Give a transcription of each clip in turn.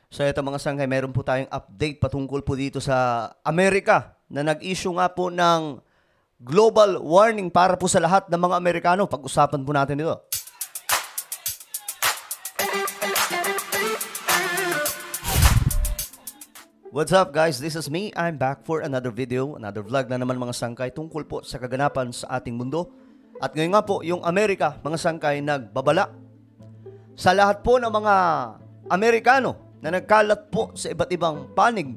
So ito mga sangkay, meron po tayong update patungkol po dito sa Amerika na nag-issue nga po ng global warning para po sa lahat ng mga Amerikano. Pag-usapan po natin ito. What's up guys? This is me. I'm back for another video, another vlog na naman mga sangkay tungkol po sa kaganapan sa ating mundo. At ngayon nga po, yung Amerika, mga sangkay, nagbabala sa lahat po ng mga Amerikano na nagkalat po sa iba't ibang panig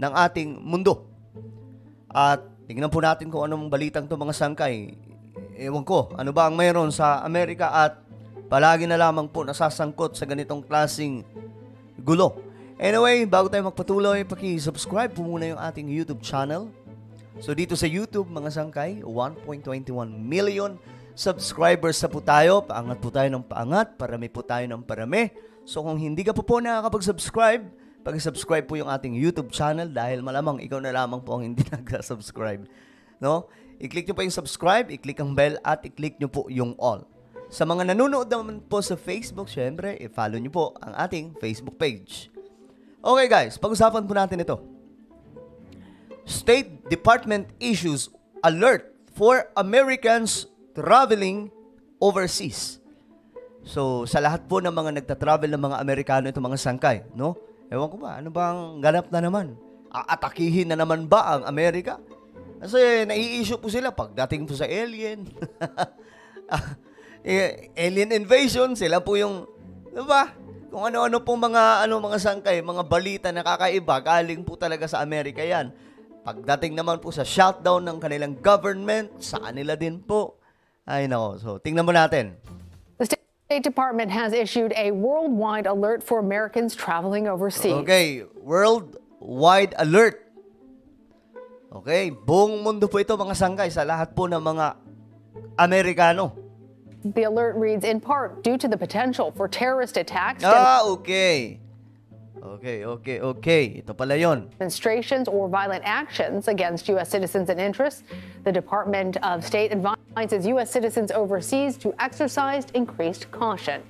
ng ating mundo. At tingnan po natin kung anong balitang to mga sangkay. Ewan ko, ano ba ang mayroon sa Amerika at palagi na lamang po nasasangkot sa ganitong klaseng gulo. Anyway, bago tayo magpatuloy, paki-subscribe po muna yung ating YouTube channel. So dito sa YouTube, mga sangkay, 1.21 million subscribers na po tayo. Paangat po tayo ng paangat, parami po tayo ng parami. So kung hindi ka po nakakapag-subscribe, pag-subscribe po yung ating YouTube channel dahil malamang ikaw na lamang po ang hindi nag-subscribe. No? I-click nyo po yung subscribe, i-click ang bell at i-click nyo po yung all. Sa mga nanonood naman po sa Facebook, syempre, i-follow nyo po ang ating Facebook page. Okay guys, pag-usapan po natin ito. State Department issues alert for Americans traveling overseas. So, sa lahat po ng mga nagtatravel ng mga Amerikano, ito mga sangkay, no? Ewan ko ba, ano bang ganap na naman? Aatakihin na naman ba ang Amerika? Kasi nai-issue po sila pagdating po sa alien. Alien invasion, sila po yung, diba? Kung ano-ano pong mga sangkay, mga balita na kakaiba, galing po talaga sa Amerika yan. Pagdating naman po sa shutdown ng kanilang government, sa kanila din po. Ay nako, so tingnan mo natin. The State Department has issued a worldwide alert for Americans traveling overseas. Okay, worldwide alert. Okay, buong mundo po ito mga sangkay sa lahat po ng mga Amerikano. The alert reads in part due to the potential for terrorist attacks. Okay. Ito pala yon. Demonstrations or violent actions against U.S. citizens and interests. The Department of State advises U.S. citizens overseas to exercise increased caution.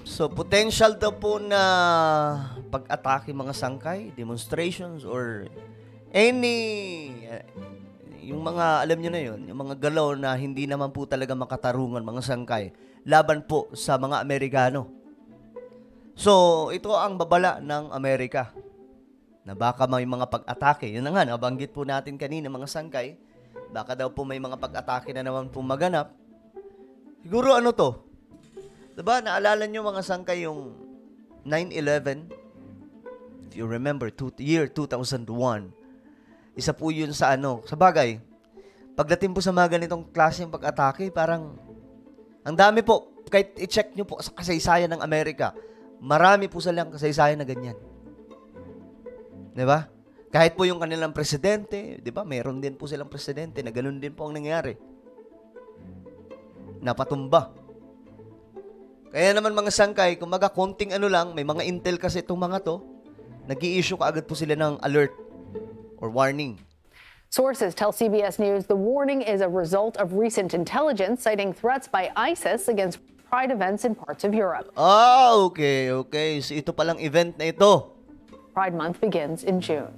So, potential daw po na pag-atake mga sangkay, demonstrations, or yung mga, alam nyo na yun, yung mga galaw na hindi naman po talaga makatarungan mga sangkay, laban po sa mga Amerikano. So, ito ang babala ng Amerika na baka may mga pag-atake. Yun na nga, nabanggit po natin kanina mga sangkay, baka daw po may mga pag-atake na naman po maganap. Siguro ano to? Diba, naalala nyo mga sangkay yung 9/11? If you remember, year 2001. Isa po yun sa sa bagay. Pagdating po sa mga ganitong klaseng pag-atake, parang ang dami po, kahit i-check nyo po sa kasaysayan ng Amerika, marami po silang kasaysayan na ganyan. Diba? Kahit po yung kanilang presidente, diba? Meron din po silang presidente na ganun din po ang nangyari. Napatumba. Kaya naman mga sangkay, kung konting lang, may mga intel kasi itong mga to, nag-i-issue kaagad po sila ng alert or warning. Sources tell CBS News the warning is a result of recent intelligence citing threats by ISIS against Pride events in parts of Europe. Okay. So ito palang event na ito. Pride Month begins in June.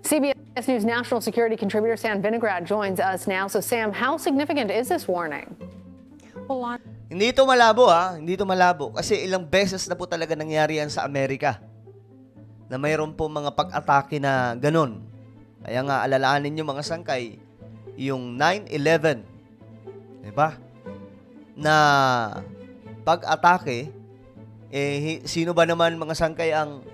CBS News national security contributor Sam Vinograd joins us now. So Sam, how significant is this warning? Hindi ito malabo Hindi ito malabo. Kasi ilang beses na po talaga nangyari yan sa Amerika. Na mayroon po mga pag-atake na ganun. Kaya nga alalahanin nyo mga sangkay, yung 9/11. Diba? Na pag-atake, sino ba naman mga sangkay ang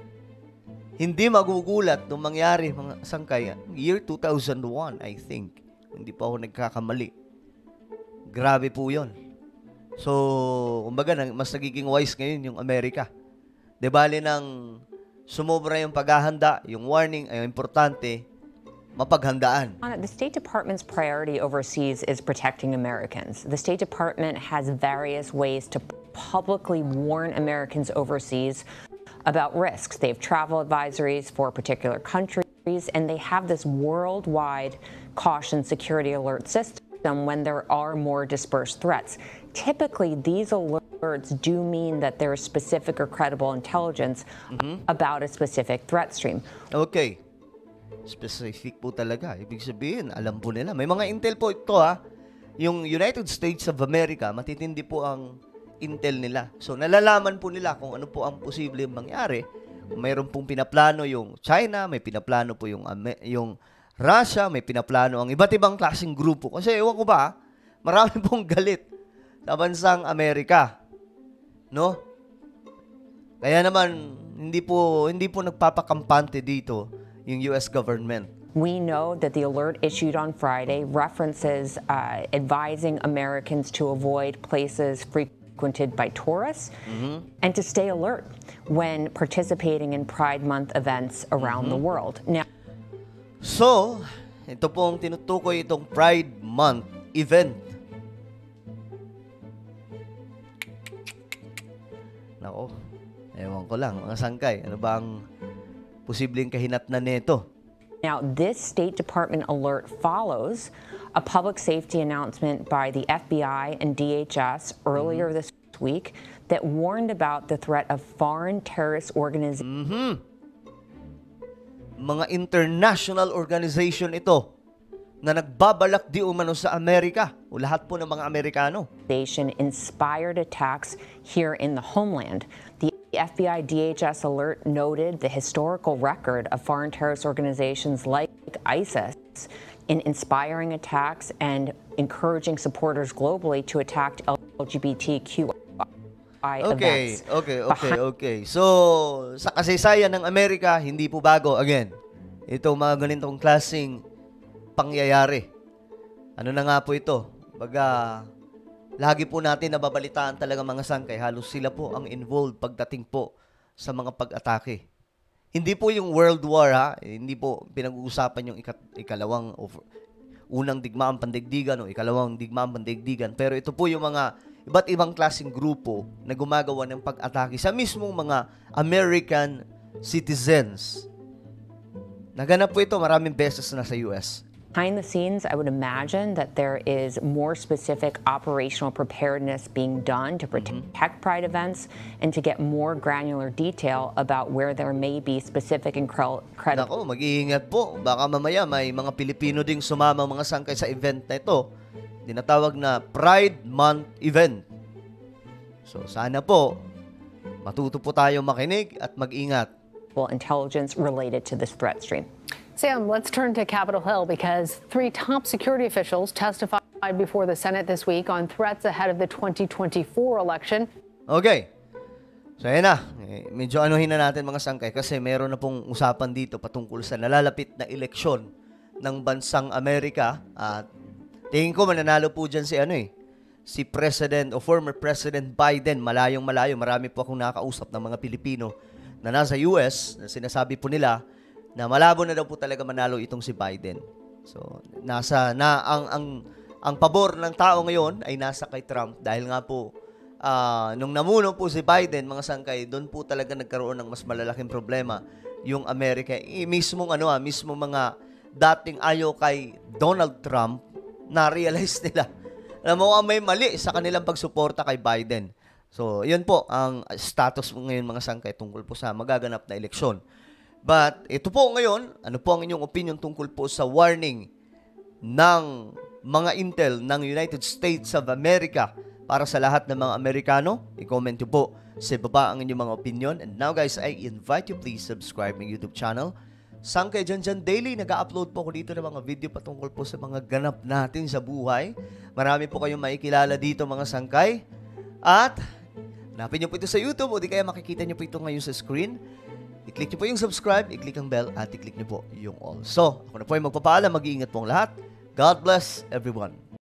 hindi magugulat nung mangyari mga sangkay? Year 2001, I think. Hindi pa ako nagkakamali. Grabe po yun. So, kumbaga, mas nagiging wise ngayon yung Amerika. De bali nang sumobra yung paghahanda, yung warning ay importante, mapaghandaan. The State Department's priority overseas is protecting Americans. The State Department has various ways to publicly warn Americans overseas about risks. They have travel advisories for particular countries, and they have this worldwide caution security alert system when there are more dispersed threats. typically these alerts do mean that there is specific or credible intelligence about a specific threat stream. Okay. Specific po talaga. Ibig sabihin, alam po nila. May mga intel po ito ha. Yung United States of America, matitindi po ang intel nila. So, nalalaman po nila kung ano po ang posibleng mangyari. Kung mayroon pong pinaplano yung China, may pinaplano po yung Russia, may pinaplano ang iba't ibang klaseng grupo. Kasi, ewan ko ba, marami pong galit sa bansang Amerika. No? Kaya naman, hindi po nagpapakampante dito yung US government. We know that the alert issued on Friday references advising Americans to avoid places frequented by tourists and to stay alert when participating in Pride Month events around the world. Now, so, ito pong tinutukoy itong Pride Month event. Nako, ewan ko lang, mga sangkay, ano ba ang posibleng kahinatnan nito? Now, this State Department alert follows a public safety announcement by the FBI and DHS earlier this week that warned about the threat of foreign terrorist organizations. Mga international organization ito na nagbabalak di umano sa Amerika o lahat po ng mga Amerikano. Inspired attacks here in the homeland. The FBI DHS alert noted the historical record of foreign terrorist organizations like ISIS in inspiring attacks and encouraging supporters globally to attack LGBTQI events. Okay. So, sa kasaysayan ng Amerika, hindi po bago. Again, itong mga ganitong klaseng pangyayari. Ano na nga po ito? Baga, lagi po natin nababalitaan talaga mga sangkay. Halos sila po ang involved pagdating po sa mga pag-atake. Hindi po yung World War ha. Hindi po pinag-uusapan yung ikalawang unang digmaang pandaigdigan o ikalawang digmaang pandaigdigan. Pero ito po yung mga iba't ibang klaseng grupo na gumagawa ng pag-atake sa mismong mga American citizens. Naganap po ito maraming beses na sa US. Behind the scenes, I would imagine that there is more specific operational preparedness being done to protect Pride events and to get more granular detail about where there may be specific and credible. Nako, mag-iingat po. Baka mamaya may mga Pilipino ding sumama mga sangkay sa event na ito. Tinatawag na Pride Month event. So, sana po, matuto po tayo makinig at mag-ingat. Intelligence related to this threat stream. Sam, let's turn to Capitol Hill because 3 top security officials testified before the Senate this week on threats ahead of the 2024 election. Okay. So, ayan na. Medyo anuhin na natin mga sangkay kasi meron na pong usapan dito patungkol sa nalalapit na eleksyon ng bansang Amerika. At tingin ko mananalo po dyan si President o former President Biden. Malayong-malayo. Marami po akong nakakausap ng mga Pilipino na nasa US na sinasabi po nila na malabo na daw po talaga manalo itong si Biden. So, ang pabor ng tao ngayon ay nasa kay Trump dahil nga po nung namuno po si Biden, mga sangkay, doon po talaga nagkaroon ng mas malalaking problema yung Amerika. Mismong mga dating ayaw kay Donald Trump, na-realize nila na mukhang may mali sa kanilang pagsuporta kay Biden. So, yun po ang status ngayon mga sangkay tungkol po sa magaganap na eleksyon. But, ito po ngayon, ano po ang inyong opinion tungkol po sa warning ng mga intel ng United States of America para sa lahat ng mga Amerikano? I-comment nyo po sa baba ang inyong mga opinion. And now guys, I invite you please subscribe my YouTube channel. Sangkay Dyan Daily, nag-upload po ako dito ng mga video patungkol po sa mga ganap natin sa buhay. Marami po kayong makikilala dito mga sangkay. At, hanapin nyo po ito sa YouTube o di kaya makikita nyo po ito ngayon sa screen. I-click nyo po yung subscribe, i-click ang bell, at i-click nyo po yung all. So, ako na po yung magpapaalam, mag-iingat po ang lahat. God bless everyone.